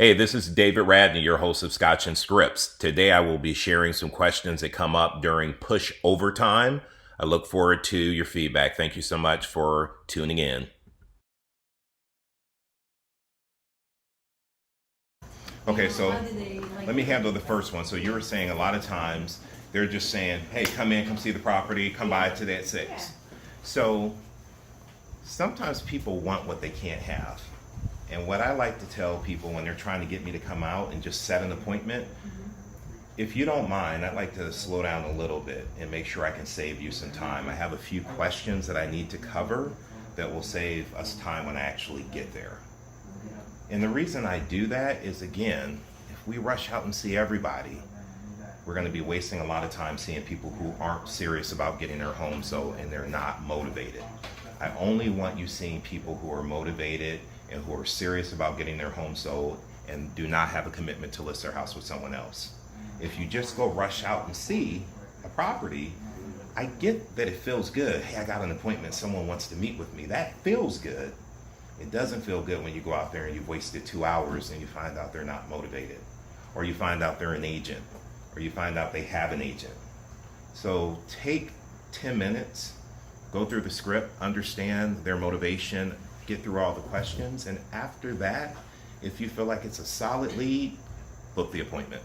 Hey, this is David Radney, your host of Scotch and Scripts. Today I will be sharing some questions that come up during push overtime. I look forward to your feedback. Thank you so much for tuning in. Okay, so let me handle the first one. So you were saying a lot of times they're just saying, hey, come in, come see the property, come by today at 6. Yeah. So sometimes people want what they can't have. And what I like to tell people when they're trying to get me to come out and just set an appointment, if you don't mind, I'd like to slow down a little bit and make sure I can save you some time. I have a few questions that I need to cover that will save us time when I actually get there. And the reason I do that is, again, if we rush out and see everybody, we're going to be wasting a lot of time seeing people who aren't serious about getting their home sold and they're not motivated. I only want you seeing people who are motivated and who are serious about getting their home sold and do not have a commitment to list their house with someone else. If you just go rush out and see a property, I get that it feels good. Hey, I got an appointment, someone wants to meet with me. That feels good. It doesn't feel good when you go out there and you've wasted 2 hours and you find out they're not motivated, or you find out they're an agent, or you find out they have an agent. So take 10 minutes, go through the script, understand their motivation, get through all the questions, and after that, if you feel like it's a solid lead, book the appointment.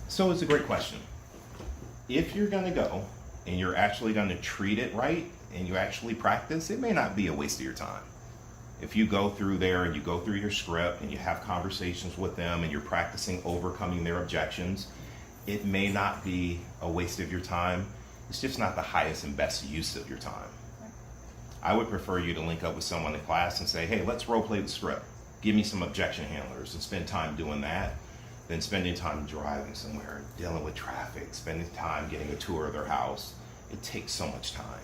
So it's a great question. If you're going to go and you're actually going to treat it right and you actually practice, it may not be a waste of your time. If you go through there and you go through your script and you have conversations with them and you're practicing overcoming their objections, it may not be a waste of your time. It's just not the highest and best use of your time. I would prefer you to link up with someone in class and say, hey, let's role play the script. Give me some objection handlers and spend time doing that than spending time driving somewhere, dealing with traffic, spending time getting a tour of their house. It takes so much time,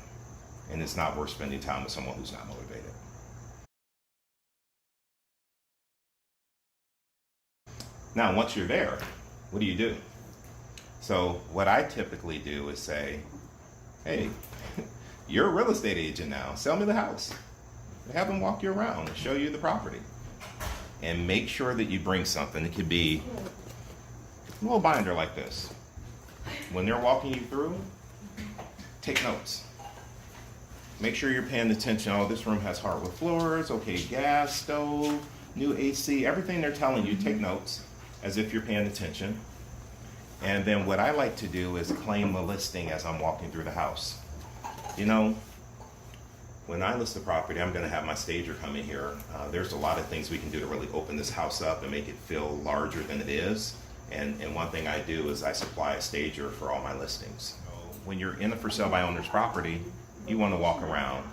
and it's not worth spending time with someone who's not motivated. Now, once you're there, what do? So what I typically do is say, hey, you're a real estate agent now. Sell me the house. Have them walk you around and show you the property. And make sure that you bring something. It could be a little binder like this. When they're walking you through, take notes. Make sure you're paying attention. Oh, this room has hardwood floors. Okay, gas, stove, new AC. Everything they're telling you, take notes as if you're paying attention. And then what I like to do is claim the listing as I'm walking through the house. You know, when I list the property, I'm going to have my stager come in here. There's a lot of things we can do to really open this house up and make it feel larger than it is. And one thing I do is I supply a stager for all my listings. When you're in a for sale by owner's property, you want to walk around.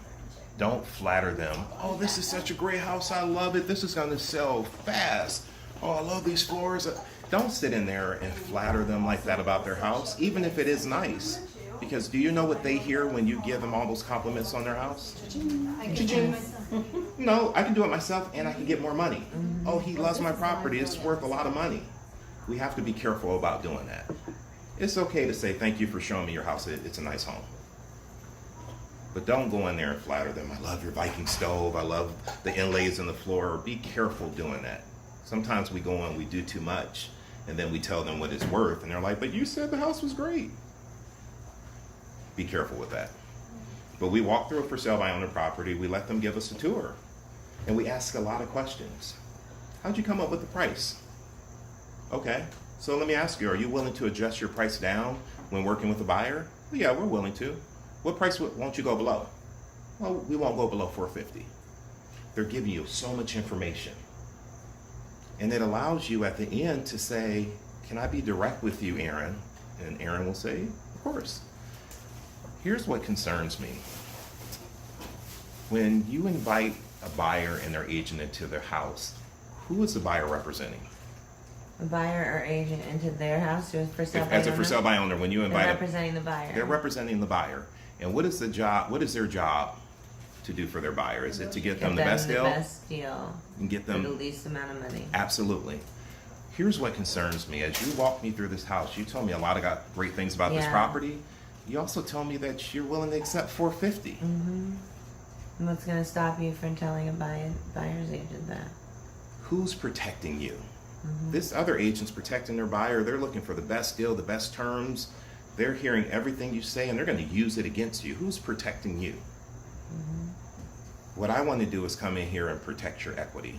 Don't flatter them. Oh, this is such a great house. I love it. This is going to sell fast. Oh, I love these floors. Don't sit in there and flatter them like that about their house, even if it is nice. Because do you know what they hear when you give them all those compliments on their house? Cha-ching. No, I can do it myself and I can get more money. Oh, he loves my property. It's worth a lot of money. We have to be careful about doing that. It's okay to say, thank you for showing me your house. It's a nice home. But don't go in there and flatter them. I love your Viking stove. I love the inlays in the floor. Be careful doing that. Sometimes we go and we do too much, and then we tell them what it's worth, and they're like, but you said the house was great. Be careful with that. But we walk through a for sale by owner property, we let them give us a tour, and we ask a lot of questions. How'd you come up with the price? Okay, so let me ask you, are you willing to adjust your price down when working with a buyer? Well, yeah, we're willing to. What price won't you go below? Well, we won't go below $450. They're giving you so much information. And it allows you at the end to say, can I be direct with you, Aaron? And Aaron will say, of course. Here's what concerns me. When you invite a buyer and their agent into their house, who is the buyer representing? A buyer or agent into their house or for sale by owner? As a for sale by owner, when you invite they're representing the buyer. They're representing the buyer. And what is their job to do for their buyer? Is it to get them the best deal? And get them for the least amount of money. Absolutely. Here's what concerns me. As you walk me through this house, you told me a lot of great things about this property. You also told me that you're willing to accept $450. And what's going to stop you from telling a buyer's agent that? Who's protecting you? Mm-hmm. This other agent's protecting their buyer. They're looking for the best deal, the best terms. They're hearing everything you say and they're going to use it against you. Who's protecting you? Mm-hmm. What I want to do is come in here and protect your equity.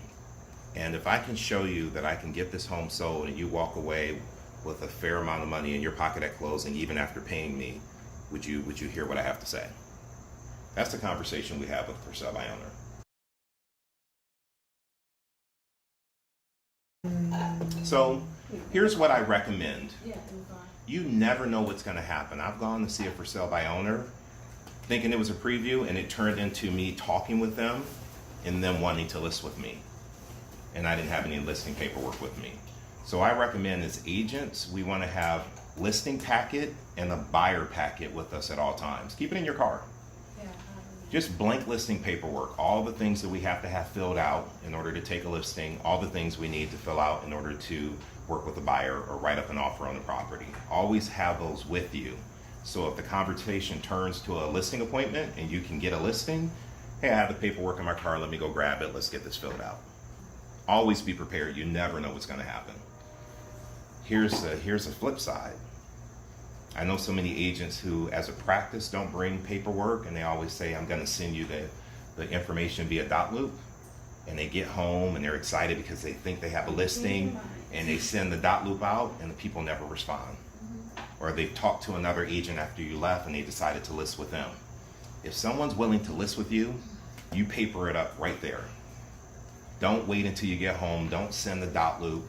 And if I can show you that I can get this home sold and you walk away with a fair amount of money in your pocket at closing, even after paying me, would you hear what I have to say? That's the conversation we have with for sale by owner. So here's what I recommend. You never know what's going to happen. I've gone to see a for sale by owner thinking it was a preview, and it turned into me talking with them and them wanting to list with me. And I didn't have any listing paperwork with me. So I recommend as agents, we want to have listing packet and a buyer packet with us at all times. Keep it in your car. Just blank listing paperwork, all the things that we have to have filled out in order to take a listing, all the things we need to fill out in order to work with a buyer or write up an offer on the property. Always have those with you. So if the conversation turns to a listing appointment and you can get a listing, hey, I have the paperwork in my car, let me go grab it, let's get this filled out. Always be prepared, you never know what's gonna happen. Here's a flip side. I know so many agents who, as a practice, don't bring paperwork, and they always say, I'm going to send you the information via dot loop. And they get home and they're excited because they think they have a listing, and they send the dot loop out and the people never respond. Or they've talked to another agent after you left and they decided to list with them. If someone's willing to list with you, you paper it up right there. Don't wait until you get home. Don't send the dot loop.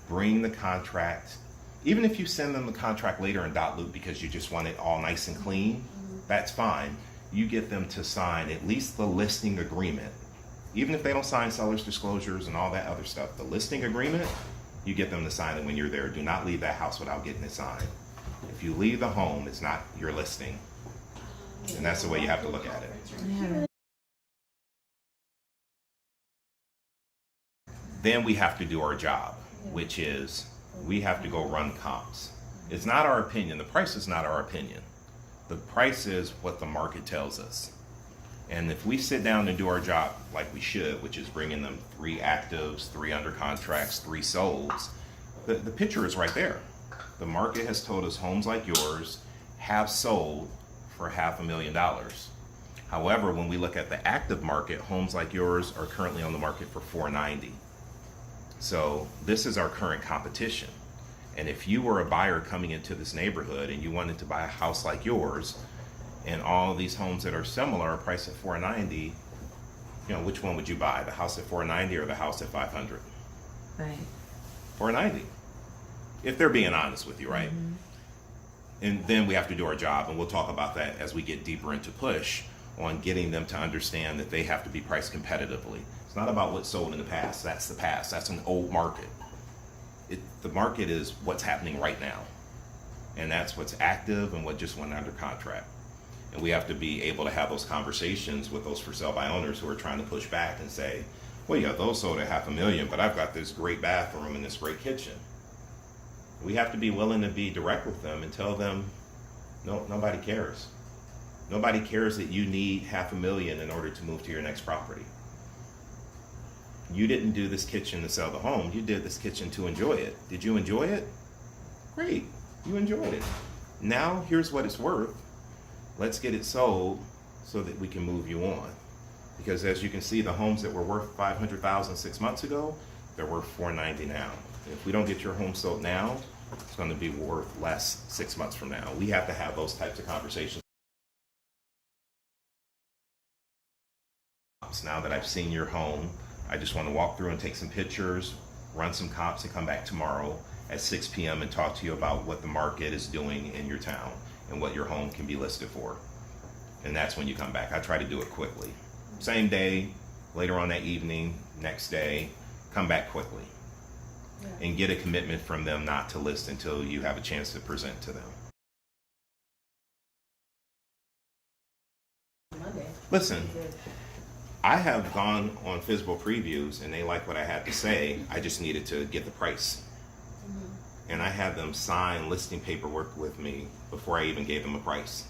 Bring the contract. Even if you send them the contract later in dot loop because you just want it all nice and clean, that's fine. You get them to sign at least the listing agreement. Even if they don't sign seller's disclosures and all that other stuff, the listing agreement, you get them to sign it when you're there. Do not leave that house without getting it signed. If you leave the home, it's not your listing. And that's the way you have to look at it. Yeah. Then we have to do our job, which is we have to go run comps. It's not our opinion. The price is not our opinion. The price is what the market tells us. And if we sit down and do our job like we should, which is bringing them 3 actives, 3 under contracts, 3 solds, the picture is right there. The market has told us homes like yours have sold for $500,000. However, when we look at the active market, homes like yours are currently on the market for $490,000. So this is our current competition. And if you were a buyer coming into this neighborhood and you wanted to buy a house like yours, and all these homes that are similar are priced at $490,000, which one would you buy? The house at $490,000 or the house at $500,000? Right. $490,000. If they're being honest with you, right? Mm-hmm. And then we have to do our job, and we'll talk about that as we get deeper into P.U.S.H. on getting them to understand that they have to be priced competitively. It's not about what sold in the past. That's the past. That's an old market. The market is what's happening right now. And that's what's active and what just went under contract. And we have to be able to have those conversations with those for sale by owners who are trying to push back and say, well, yeah, those sold at $500,000, but I've got this great bathroom and this great kitchen. We have to be willing to be direct with them and tell them, no, nobody cares. Nobody cares that you need $500,000 in order to move to your next property. You didn't do this kitchen to sell the home. You did this kitchen to enjoy it. Did you enjoy it? Great, you enjoyed it. Now here's what it's worth. Let's get it sold so that we can move you on. Because as you can see, the homes that were worth $500,000 6 months ago, they're worth $490,000 now. If we don't get your home sold now, it's going to be worth less 6 months from now. We have to have those types of conversations. Now that I've seen your home, I just want to walk through and take some pictures, run some comps, and come back tomorrow at 6 p.m. and talk to you about what the market is doing in your town and what your home can be listed for. And that's when you come back. I try to do it quickly. Same day, later on that evening, next day, come back quickly. Yeah. And get a commitment from them not to list until you have a chance to present to them. Monday. Listen, I have gone on FSBO previews and they like what I had to say. I just needed to get the price. Mm-hmm. And I had them sign listing paperwork with me before I even gave them a price.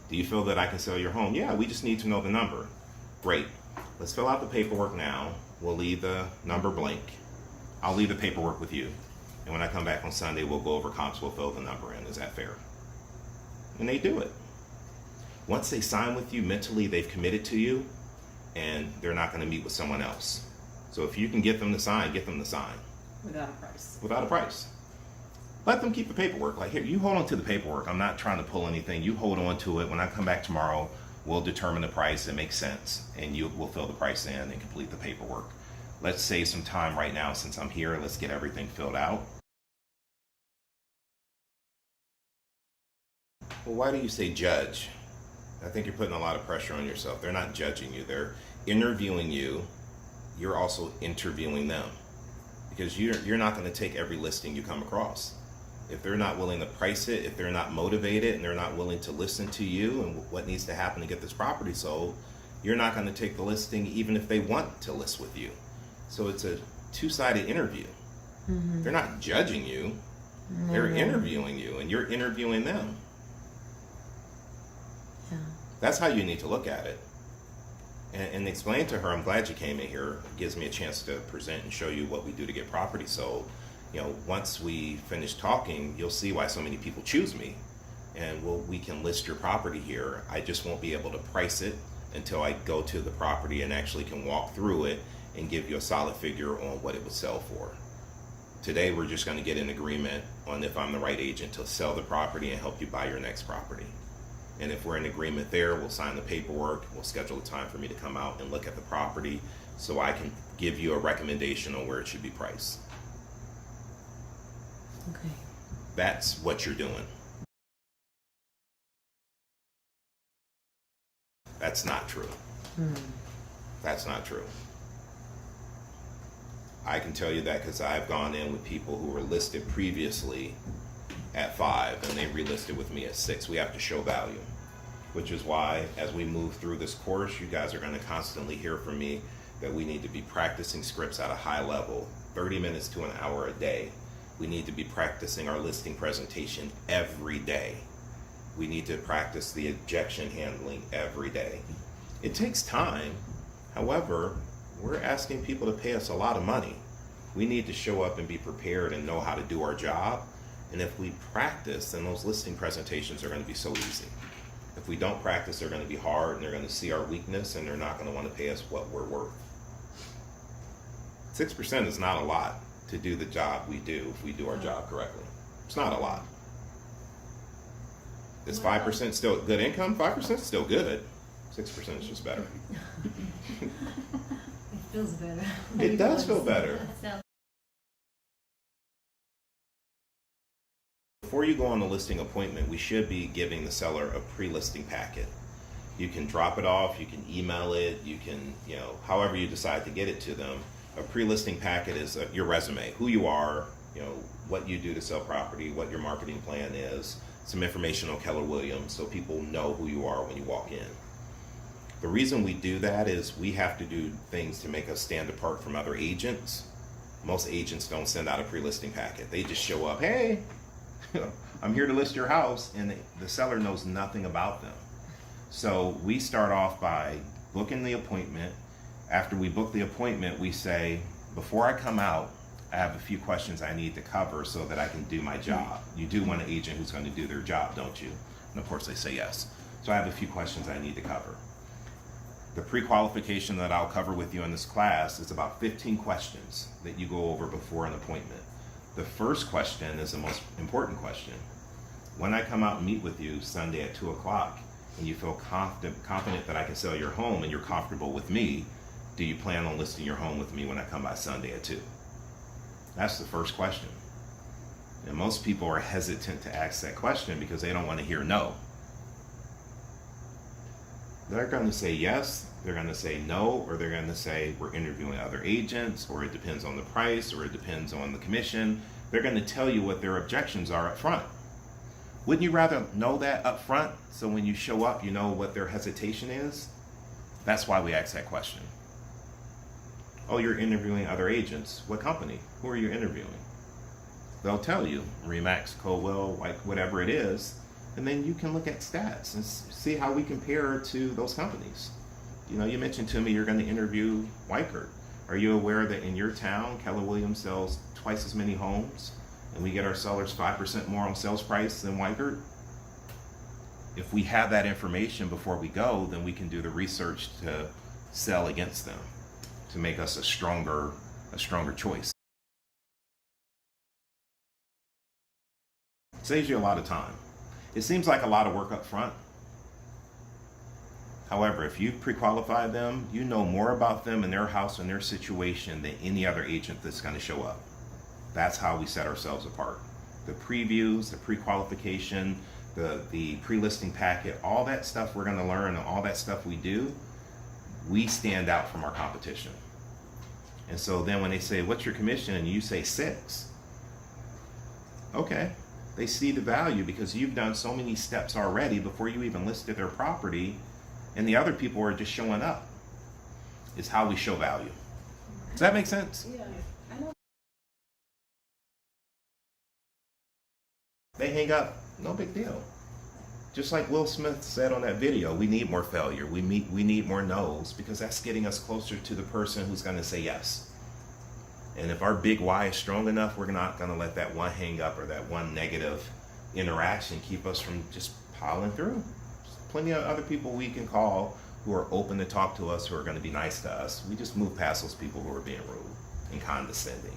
Do you feel that I can sell your home? Yeah, we just need to know the number. Great. Let's fill out the paperwork now. We'll leave the number blank. I'll leave the paperwork with you. And when I come back on Sunday, we'll go over comps, we'll fill the number in. Is that fair? And they do it. Once they sign with you, mentally they've committed to you, and they're not going to meet with someone else. So if you can get them to sign, get them to sign. Without a price. Without a price. Let them keep the paperwork. Like, here, you hold on to the paperwork. I'm not trying to pull anything. You hold on to it. When I come back tomorrow, we'll determine the price that makes sense, and we'll fill the price in and complete the paperwork. Let's save some time right now since I'm here. Let's get everything filled out. Well, why do you say judge? I think you're putting a lot of pressure on yourself. They're not judging you. They're interviewing you. You're also interviewing them, because you're not going to take every listing you come across. If they're not willing to price it, if they're not motivated and they're not willing to listen to you and what needs to happen to get this property sold, you're not going to take the listing even if they want to list with you. So it's a two-sided interview. Mm-hmm. They're not judging you. Mm-hmm. They're interviewing you, and you're interviewing them. Yeah. That's how you need to look at it. And explain to her, I'm glad you came in here. It gives me a chance to present and show you what we do to get property sold. You know, once we finish talking, you'll see why so many people choose me. And we can list your property here. I just won't be able to price it until I go to the property and actually can walk through it and give you a solid figure on what it would sell for. Today, we're just going to get an agreement on if I'm the right agent to sell the property and help you buy your next property. And if we're in agreement there, we'll sign the paperwork. We'll schedule a time for me to come out and look at the property so I can give you a recommendation on where it should be priced. Okay. That's what you're doing. That's not true. That's not true. I can tell you that because I've gone in with people who were listed previously at 5 and they relisted with me at 6. We have to show value, which is why as we move through this course, you guys are going to constantly hear from me that we need to be practicing scripts at a high level, 30 minutes to an hour a day. We need to be practicing our listing presentation every day. We need to practice the objection handling every day. It takes time. However, we're asking people to pay us a lot of money. We need to show up and be prepared and know how to do our job. And if we practice, then those listing presentations are going to be so easy. If we don't practice, they're going to be hard, and they're going to see our weakness, and they're not going to want to pay us what we're worth. 6% is not a lot to do the job we do if we do our job correctly. It's not a lot. Is 5% still good income? 5% is still good. 6% is just better. It feels better. It does feel better. Before you go on the listing appointment, we should be giving the seller a pre-listing packet. You can drop it off, you can email it, you can, however you decide to get it to them. A pre-listing packet is your resume, who you are, what you do to sell property, what your marketing plan is, some information on Keller Williams so people know who you are when you walk in. The reason we do that is we have to do things to make us stand apart from other agents. Most agents don't send out a pre-listing packet. They just show up, hey, I'm here to list your house, and the seller knows nothing about them. So we start off by booking the appointment. After we book the appointment, we say, before I come out, I have a few questions I need to cover so that I can do my job. You do want an agent who's going to do their job, don't you? And of course they say yes. So I have a few questions I need to cover. The pre-qualification that I'll cover with you in this class is about 15 questions that you go over before an appointment. The first question is the most important question. When I come out and meet with you Sunday at 2 o'clock and you feel confident that I can sell your home and you're comfortable with me, do you plan on listing your home with me when I come by Sunday at 2? That's the first question. And most people are hesitant to ask that question because they don't want to hear no. They're going to say yes, they're going to say no, or they're going to say we're interviewing other agents, or it depends on the price, or it depends on the commission. They're going to tell you what their objections are up front. Wouldn't you rather know that up front so when you show up you know what their hesitation is? That's why we ask that question. Oh, you're interviewing other agents. What company? Who are you interviewing? They'll tell you, Remax, Coldwell, like whatever it is. And then you can look at stats and see how we compare to those companies. You know, you mentioned to me you're going to interview Weichert. Are you aware that in your town, Keller Williams sells twice as many homes, and we get our sellers 5% more on sales price than Weichert? If we have that information before we go, then we can do the research to sell against them, to make us a stronger choice. It saves you a lot of time. It seems like a lot of work up front. However, if you've pre-qualified them, you know more about them and their house and their situation than any other agent that's going to show up. That's how we set ourselves apart. The previews, the pre-qualification, the pre-listing packet, all that stuff we're going to learn and all that stuff we do, we stand out from our competition. And so then when they say, what's your commission? And you say 6. Okay. They see the value because you've done so many steps already before you even listed their property, and the other people are just showing up. It's how we show value. Does that make sense? Yeah, I know. They hang up, no big deal. Just like Will Smith said on that video, we need more failure. We need more no's, because that's getting us closer to the person who's going to say yes. And if our big why is strong enough, we're not going to let that one hang up or that one negative interaction keep us from just piling through. There's plenty of other people we can call who are open to talk to us, who are going to be nice to us. We just move past those people who are being rude and condescending.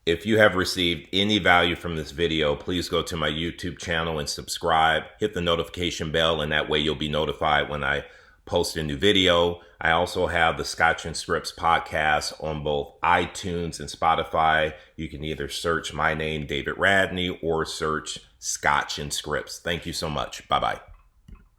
If you have received any value from this video, please go to my YouTube channel and subscribe. Hit the notification bell, and that way you'll be notified when I post a new video. I also have the Scotch and Scripts podcast on both iTunes and Spotify. You can either search my name, David Radney, or search Scotch and Scripts. Thank you so much. Bye-bye.